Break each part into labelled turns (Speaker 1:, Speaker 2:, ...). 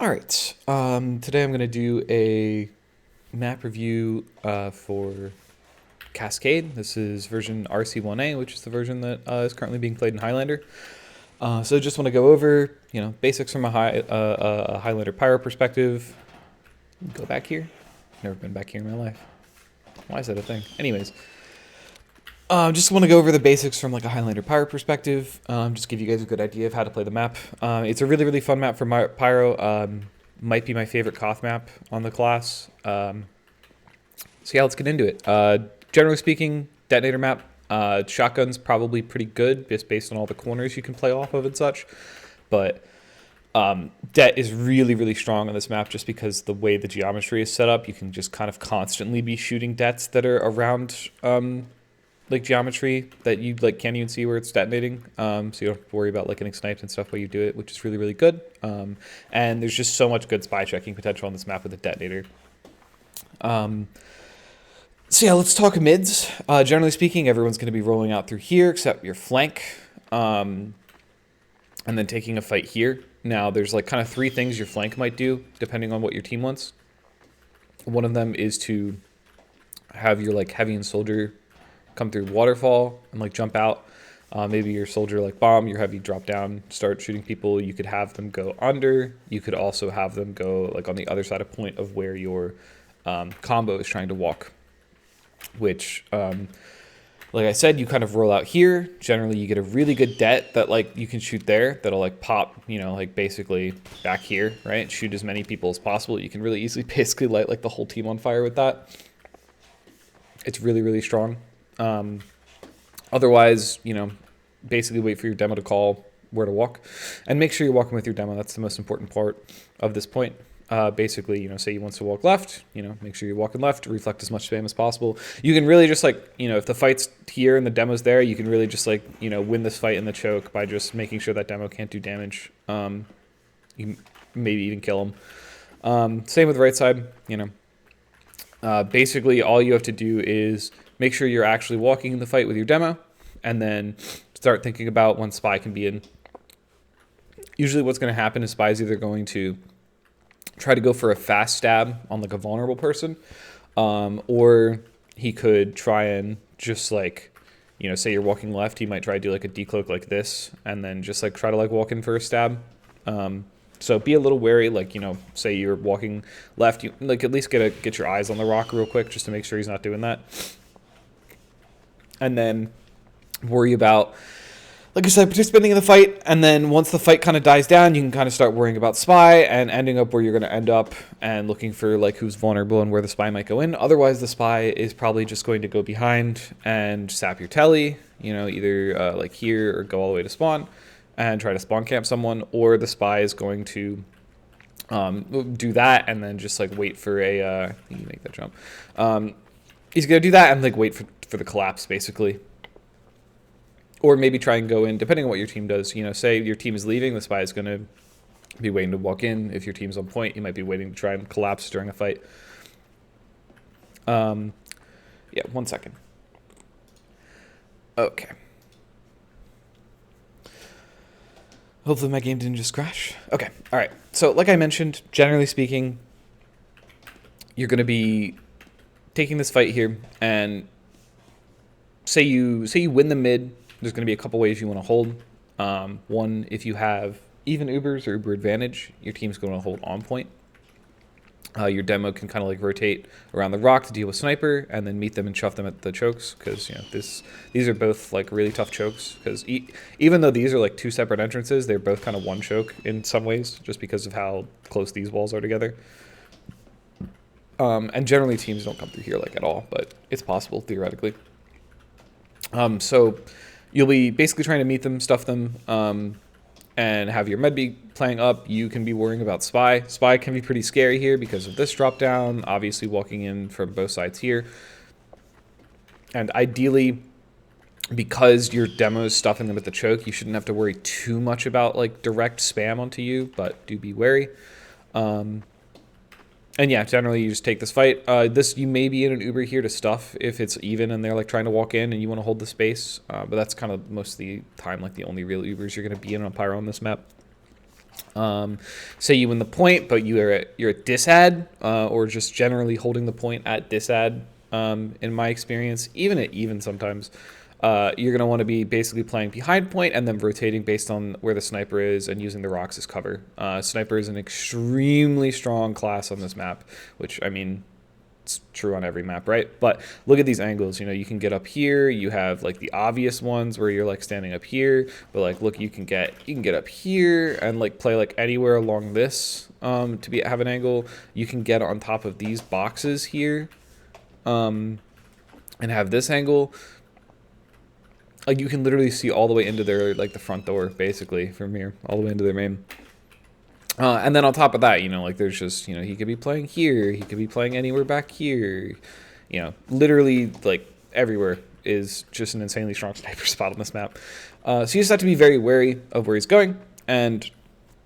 Speaker 1: All right. Today I'm going to do a map review for Cascade. This is version RC1A, which is the version that is currently being played in Highlander. So just want to go over, basics from a Highlander Pyro perspective. Go back here. Never been back here in my life. Why is that a thing? Anyways, just want to go over the basics from like a Highlander Pyro perspective. Just give you guys a good idea of how to play the map. It's a really fun map for Pyro. Might be my favorite Koth map on the class. So yeah, let's get into it. Generally speaking, detonator map. Shotgun's probably pretty good just based on all the corners you can play off of and such. But Det is really strong on this map just because the way the geometry is set up. You can just kind of constantly be shooting dets that are around like geometry that you like can't even see where it's detonating, so you don't have to worry about like getting sniped and stuff while you do it, which is really good. And there's just so much good spy checking potential on this map with the detonator. So yeah, let's talk mids. Generally speaking, everyone's going to be rolling out through here except your flank, and then taking a fight here. Now there's like kind of three things your flank might do depending on what your team wants. One of them is to have your like heavy and soldier come through waterfall and like jump out. Maybe your soldier like bomb, your heavy drop down, start shooting people. You could have them go under. You could also have them go like on the other side of point of where your combo is trying to walk, which like I said, you kind of roll out here. Generally you get a really good det that like you can shoot there that'll like pop, like basically back here, right? Shoot as many people as possible. You can really easily basically light like the whole team on fire with that. It's really strong. Otherwise, basically wait for your demo to call where to walk and make sure you're walking with your demo. That's the most important part of this point. Basically, say he wants to walk left, make sure you're walking left, reflect as much spam as possible. You can really just like, if the fight's here and the demo's there, you can really just like, win this fight in the choke by just making sure that demo can't do damage. You maybe even kill him. Same with the right side, basically all you have to do is make sure you're actually walking in the fight with your demo, and then start thinking about when spy can be in. Usually what's going to happen is spy is either going to try to go for a fast stab on like a vulnerable person, or he could try and just like, say you're walking left, he might try to do like a decloak like this, and then just like try to like walk in for a stab. So be a little wary, like, say you're walking left, you like at least get your eyes on the rock real quick just to make sure he's not doing that. And then worry about, like I said, participating in the fight. And then once the fight kind of dies down, you can kind of start worrying about spy and ending up where you're going to end up and looking for like who's vulnerable and where the spy might go in. Otherwise, the spy is probably just going to go behind and sap your telly, either like here or go all the way to spawn and try to spawn camp someone, or the spy is going to do that and then just like wait for a you can make that jump. He's going to do that and like wait for the collapse, basically. Or maybe try and go in, depending on what your team does. Say your team is leaving, the spy is going to be waiting to walk in. If your team's on point, you might be waiting to try and collapse during a fight. Yeah, 1 second. Okay. Hopefully my game didn't just crash. Okay, all right. So like I mentioned, generally speaking, you're going to be taking this fight here, and say you win the mid. There's going to be a couple ways you want to hold. One, if you have even Ubers or Uber advantage, your team's going to hold on point. Your demo can kind of like rotate around the rock to deal with sniper, and then meet them and chuff them at the chokes, because these are both like really tough chokes. Because even though these are like two separate entrances, they're both kind of one choke in some ways, just because of how close these walls are together. And generally teams don't come through here like at all, but it's possible theoretically. So you'll be basically trying to meet them, stuff them, and have your med be playing up. You can be worrying about spy. Spy can be pretty scary here because of this drop down, obviously walking in from both sides here. And ideally, because your demo is stuffing them at the choke, you shouldn't have to worry too much about like direct spam onto you, but do be wary. And yeah, generally you just take this fight. You may be in an Uber here to stuff if it's even and they're like trying to walk in and you want to hold the space. But that's kind of most of the time like the only real Ubers you're going to be in on Pyro on this map. Say you win the point, but you're at disad, or just generally holding the point at disad. In my experience, even at even sometimes, you're going to want to be basically playing behind point and then rotating based on where the sniper is and using the rocks as cover. Sniper is an extremely strong class on this map, which, I mean, it's true on every map, right? But look at these angles. You know, you can get up here. You have like the obvious ones where you're like standing up here, but like look, you can get up here and like play like anywhere along this to have an angle. You can get on top of these boxes here and have this angle. Like you can literally see all the way into their like the front door basically from here all the way into their main. And then on top of that, you know, like there's just, you know, he could be playing here, he could be playing anywhere back here, you know, literally like everywhere is just an insanely strong sniper spot on this map. So you just have to be very wary of where he's going and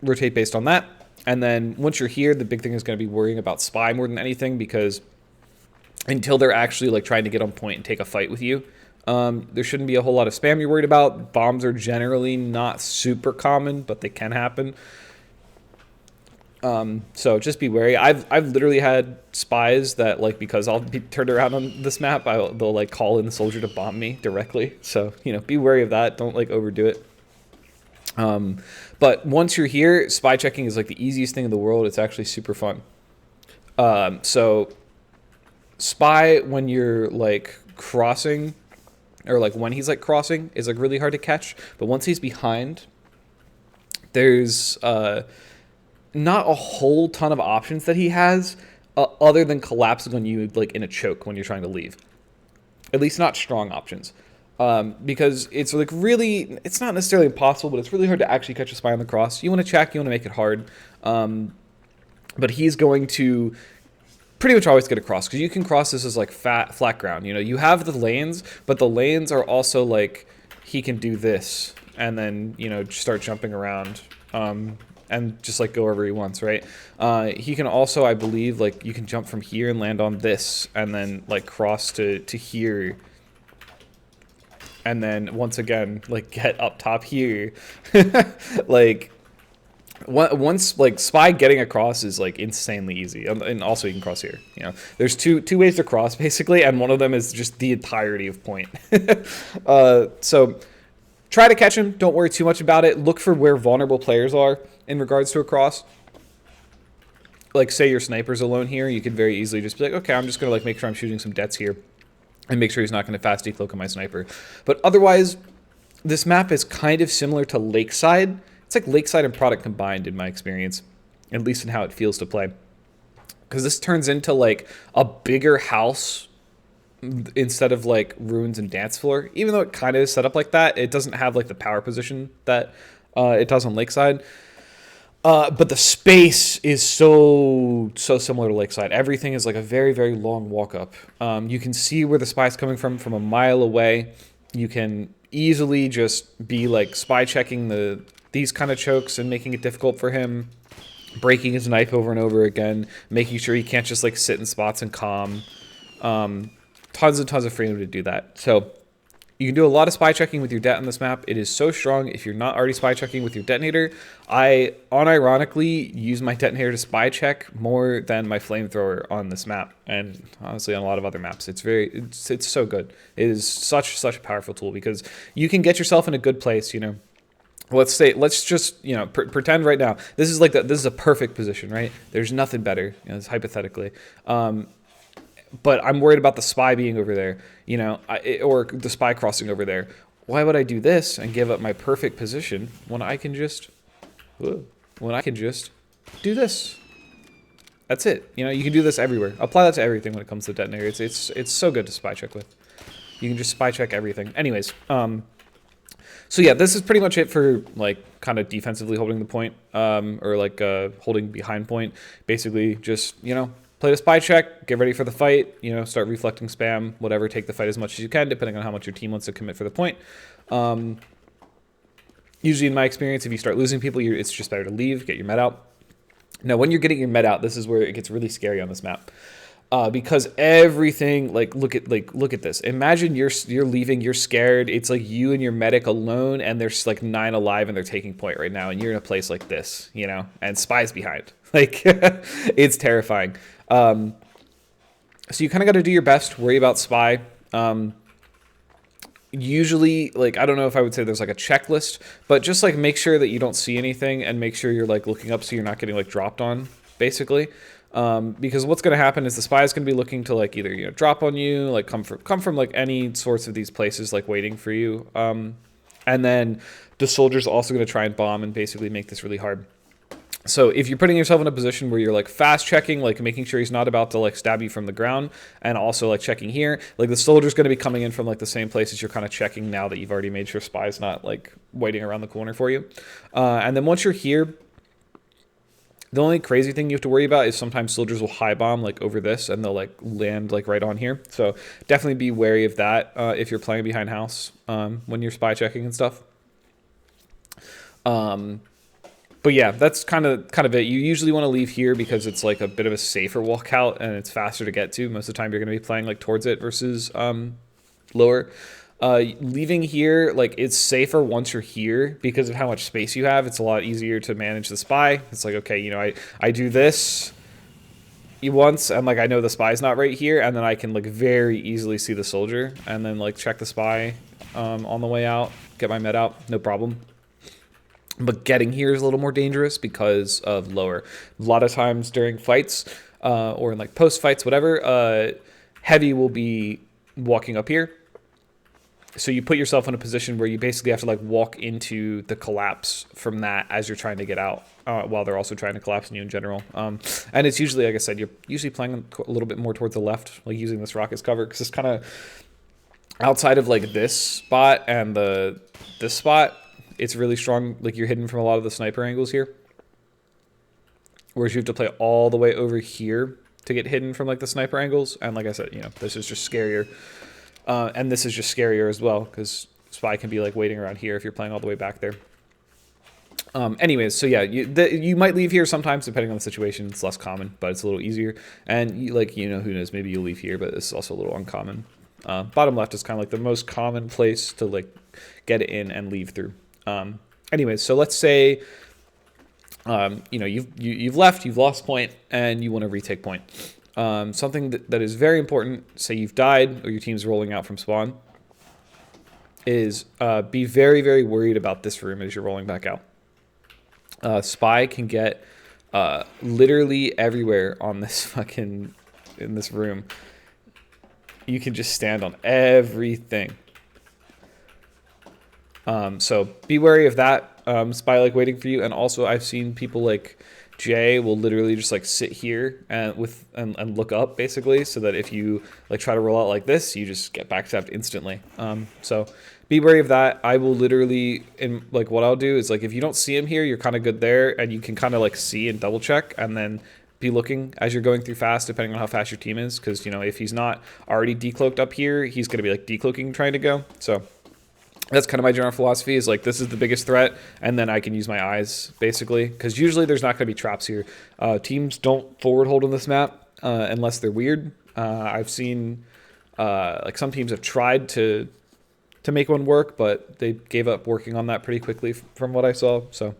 Speaker 1: rotate based on that. And then once you're here, the big thing is going to be worrying about spy more than anything, because until they're actually like trying to get on point and take a fight with you, there shouldn't be a whole lot of spam you're worried about. Bombs are generally not super common, but they can happen. So just be wary. I've literally had spies that like, because I'll be turned around on this map, they'll like call in the soldier to bomb me directly. So, you know, be wary of that. Don't like overdo it. But once you're here, spy checking is like the easiest thing in the world. It's actually super fun. So spy when you're like crossing, or like when he's like crossing, is like really hard to catch. But once he's behind, there's not a whole ton of options that he has other than collapsing on you like in a choke when you're trying to leave. At least not strong options. Because it's like really, it's not necessarily impossible, but it's really hard to actually catch a spy on the cross. You want to check, you want to make it hard. But he's going to pretty much always get across, because you can cross this as like flat ground. You know, you have the lanes, but the lanes are also like, he can do this and then, you know, start jumping around. And just like go wherever he wants, right? He can also, I believe, like you can jump from here and land on this and then like cross to here. And then once again, like get up top here. Like once like spy getting across is like insanely easy. And also you can cross here, you know. There's two ways to cross basically, and one of them is just the entirety of point. So try to catch him. Don't worry too much about it. Look for where vulnerable players are in regards to a cross. Like say your sniper's alone here, you could very easily just be like, okay, I'm just gonna like make sure I'm shooting some deaths here and make sure he's not gonna fast decloak on my sniper. But otherwise, this map is kind of similar to Lakeside. It's like Lakeside and Product combined in my experience, at least in how it feels to play. Because this turns into like a bigger house instead of like ruins and dance floor. Even though it kind of is set up like that, it doesn't have like the power position that it does on Lakeside. But the space is so similar to Lakeside. Everything is like a very, very long walk up. You can see where the spy's coming from a mile away. You can easily just be like spy checking these kind of chokes and making it difficult for him, breaking his knife over and over again, making sure he can't just like sit in spots and calm. Tons and tons of freedom to do that. So you can do a lot of spy checking with your det on this map. It is so strong. If you're not already spy checking with your detonator, I unironically use my detonator to spy check more than my flamethrower on this map, and honestly on a lot of other maps. It's so good. It is such a powerful tool, because you can get yourself in a good place, you know. Let's just, you know, pretend right now this is like this is a perfect position, right? There's nothing better, you know, it's hypothetically. But I'm worried about the spy being over there, you know, or the spy crossing over there. Why would I do this and give up my perfect position when I can just do this? That's it. You know, you can do this everywhere. Apply that to everything when it comes to detonator. It's so good to spy check with. You can just spy check everything. Anyways, so yeah, this is pretty much it for like kind of defensively holding the point, or like holding behind point. Basically, just, you know, play the spy check, get ready for the fight, you know, start reflecting spam, whatever, take the fight as much as you can, depending on how much your team wants to commit for the point. Usually in my experience, if you start losing people, it's just better to leave, get your med out. Now, when you're getting your med out, this is where it gets really scary on this map. because everything, like look at this. Imagine you're leaving, you're scared. It's like you and your medic alone, and there's like 9 alive, and they're taking point right now, and you're in a place like this, you know, and Spy's behind. Like, it's terrifying. So you kind of got to do your best. Worry about Spy. Usually, like, I don't know if I would say there's like a checklist, but just like make sure that you don't see anything, and make sure you're like looking up so you're not getting like dropped on, basically. Because what's going to happen is the spy is going to be looking to like either, you know, drop on you, like come from like any sorts of these places, like waiting for you. And then the soldier's also going to try and bomb and basically make this really hard. So if you're putting yourself in a position where you're like fast checking, like making sure he's not about to like stab you from the ground, and also like checking here, like the soldier's going to be coming in from like the same places you're kind of checking now that you've already made sure Spy's not like waiting around the corner for you. And then once you're here, the only crazy thing you have to worry about is sometimes soldiers will high bomb like over this, and they'll like land like right on here. So definitely be wary of that if you're playing behind house when you're spy checking and stuff. But yeah, that's kind of it. You usually want to leave here because it's like a bit of a safer walkout, and it's faster to get to. Most of the time you're going to be playing like towards it versus lower. Leaving here, like, it's safer once you're here because of how much space you have. It's a lot easier to manage the spy. It's like, okay, you know, I do this once, and like I know the spy's not right here, and then I can like very easily see the soldier, and then like check the spy on the way out, get my med out, no problem. But getting here is a little more dangerous because of lower. A lot of times during fights or in like post fights, whatever, heavy will be walking up here. So you put yourself in a position where you basically have to like walk into the collapse from that as you're trying to get out, while they're also trying to collapse on you in general. And it's usually, like I said, you're usually playing a little bit more towards the left, like using this rock as cover, because it's kind of outside of like this spot and this spot. It's really strong. Like, you're hidden from a lot of the sniper angles here, whereas you have to play all the way over here to get hidden from like the sniper angles. And like I said, you know, this is just scarier. And this is just scarier as well, because spy can be like waiting around here if you're playing all the way back there. Anyways, so yeah, you might leave here sometimes depending on the situation. It's less common, but it's a little easier. And you know, who knows, maybe you'll leave here, but this is also a little uncommon. Bottom left is kind of like the most common place to like get in and leave through. Anyways, so let's say you know, you've left, you've lost point, and you want to retake point. Something that is very important, say you've died or your team's rolling out from spawn, is be very, very worried about this room as you're rolling back out. Spy can get literally everywhere on this in this room. You can just stand on everything. So be wary of that. Spy like waiting for you, and also I've seen people like Jay will literally just like sit here and look up, basically, so that if you like try to roll out like this, you just get backstabbed instantly. So be wary of that. I will literally, like what I'll do is, like, if you don't see him here, you're kind of good there, and you can kind of like see and double check, and then be looking as you're going through fast, depending on how fast your team is, because, you know, if he's not already decloaked up here, he's going to be like decloaking trying to go. So that's kind of my general philosophy, is like, this is the biggest threat, and then I can use my eyes, basically, because usually there's not going to be traps here. Teams don't forward hold on this map unless they're weird. I've seen like some teams have tried to make one work, but they gave up working on that pretty quickly from what I saw. So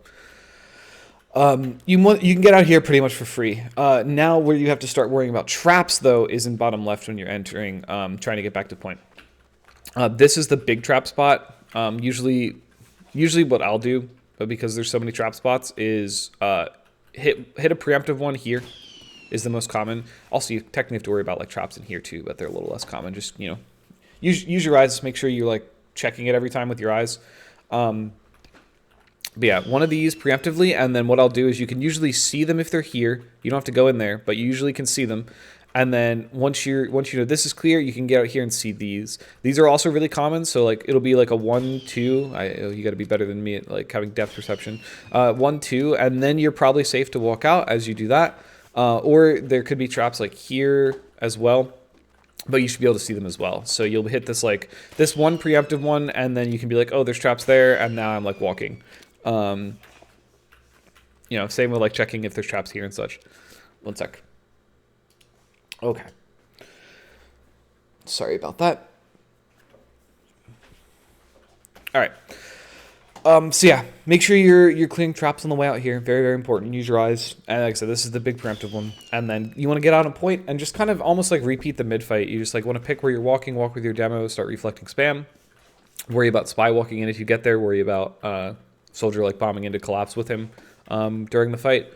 Speaker 1: you can get out here pretty much for free. Now where you have to start worrying about traps, though, is in bottom left when you're entering, trying to get back to point. This is the big trap spot. Usually what I'll do, but because there's so many trap spots, is hit a preemptive one here is the most common. Also, you technically have to worry about like traps in here too, but they're a little less common. Just, you know, use your eyes. Make sure you're like checking it every time with your eyes. But yeah, one of these preemptively, and then what I'll do is you can usually see them if they're here. You don't have to go in there, but you usually can see them. And then once you know this is clear, you can get out here and see these. These are also really common, so like it'll be like a 1, 2. You got to be better than me at like having depth perception. 1, 2, and then you're probably safe to walk out as you do that. Or there could be traps like here as well, but you should be able to see them as well. So you'll hit this like this one preemptive one, and then you can be like, oh, there's traps there, and now I'm like walking. You know, same with like checking if there's traps here and such. One sec. Okay, Sorry about that. All right. So yeah, make sure you're clearing traps on the way out here. Very, very important. Use your eyes. And like I said, this is the big preemptive one. And then you want to get out on point and just kind of almost like repeat the mid fight. You just like want to pick where you're walking, walk with your demo, start reflecting spam. Worry about spy walking in if you get there. Worry about soldier like bombing in to collapse with him during the fight.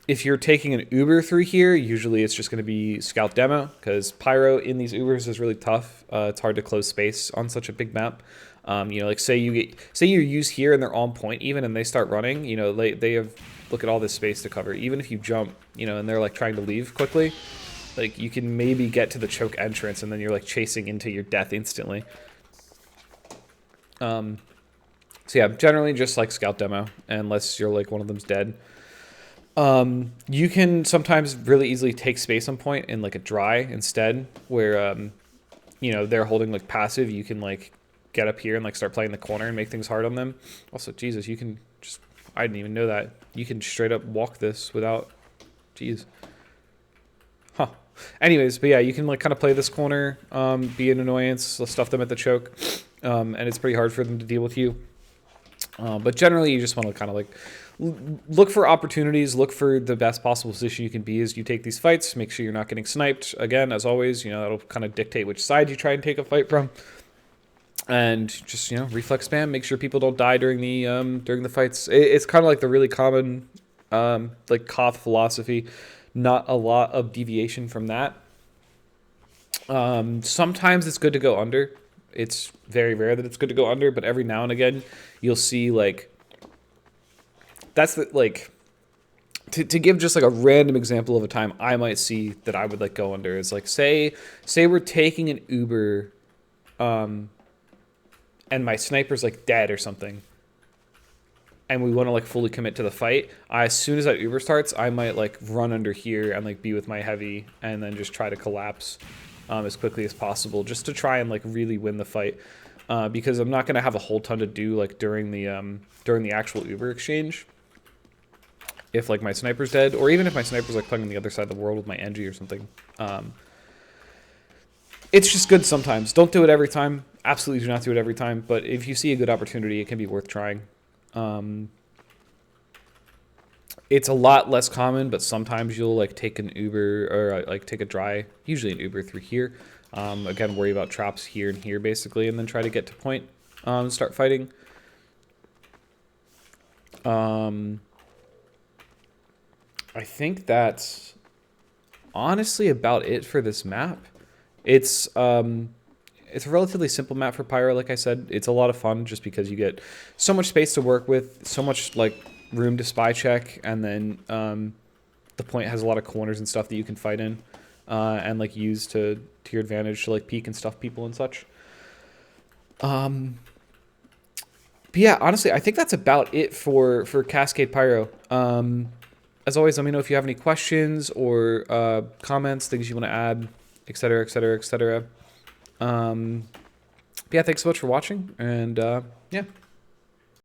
Speaker 1: If you're taking an Uber through here, usually it's just going to be scout demo because Pyro in these Ubers is really tough. It's hard to close space on such a big map. You know, like say you use here and they're on point even and they start running, you know, they have, look at all this space to cover. Even if you jump, you know, and they're like trying to leave quickly, like you can maybe get to the choke entrance and then you're like chasing into your death instantly. So yeah, generally just like scout demo unless you're like one of them's dead. You can sometimes really easily take space on point in like a dry instead where, you know, they're holding like passive. You can like get up here and like start playing the corner and make things hard on them. Also, Jesus, you can just, I didn't even know that. You can straight up walk this without, jeez. Huh. Anyways, but yeah, you can like kind of play this corner, be an annoyance, stuff them at the choke. And it's pretty hard for them to deal with you. But generally you just want to kind of like look for opportunities, look for the best possible position you can be as you take these fights. Make sure you're not getting sniped. Again, as always, you know, that'll kind of dictate which side you try and take a fight from. And just, you know, reflex spam, make sure people don't die during the fights. It's kind of like the really common like Koth philosophy. Not a lot of deviation from that. Sometimes it's good to go under. It's very rare that it's good to go under, but every now and again you'll see like that's the like to give just like a random example of a time I might see that I would like go under is like say we're taking an Uber and my sniper's like dead or something and we want to like fully commit to the fight. As soon as that Uber starts, I might like run under here and like be with my heavy and then just try to collapse as quickly as possible just to try and like really win the fight because I'm not going to have a whole ton to do like during the actual Uber exchange if like my sniper's dead or even if my sniper's like playing on the other side of the world with my NG or something. It's just good sometimes. Don't do it every time. Absolutely do not do it every time, but if you see a good opportunity, it can be worth trying. It's a lot less common, but sometimes you'll like take an Uber or like take a dry, usually an Uber through here. Again, worry about traps here and here basically, and then try to get to point, start fighting. I think that's honestly about it for this map. It's a relatively simple map for Pyro, like I said. It's a lot of fun just because you get so much space to work with, so much like room to spy check, and then the point has a lot of corners and stuff that you can fight in and like use to your advantage to like peek and stuff people and such. But yeah, honestly, I think that's about it for Cascade Pyro. As always, let me know if you have any questions or comments, things you want to add, etc., etc., etc. Yeah, thanks so much for watching, and yeah.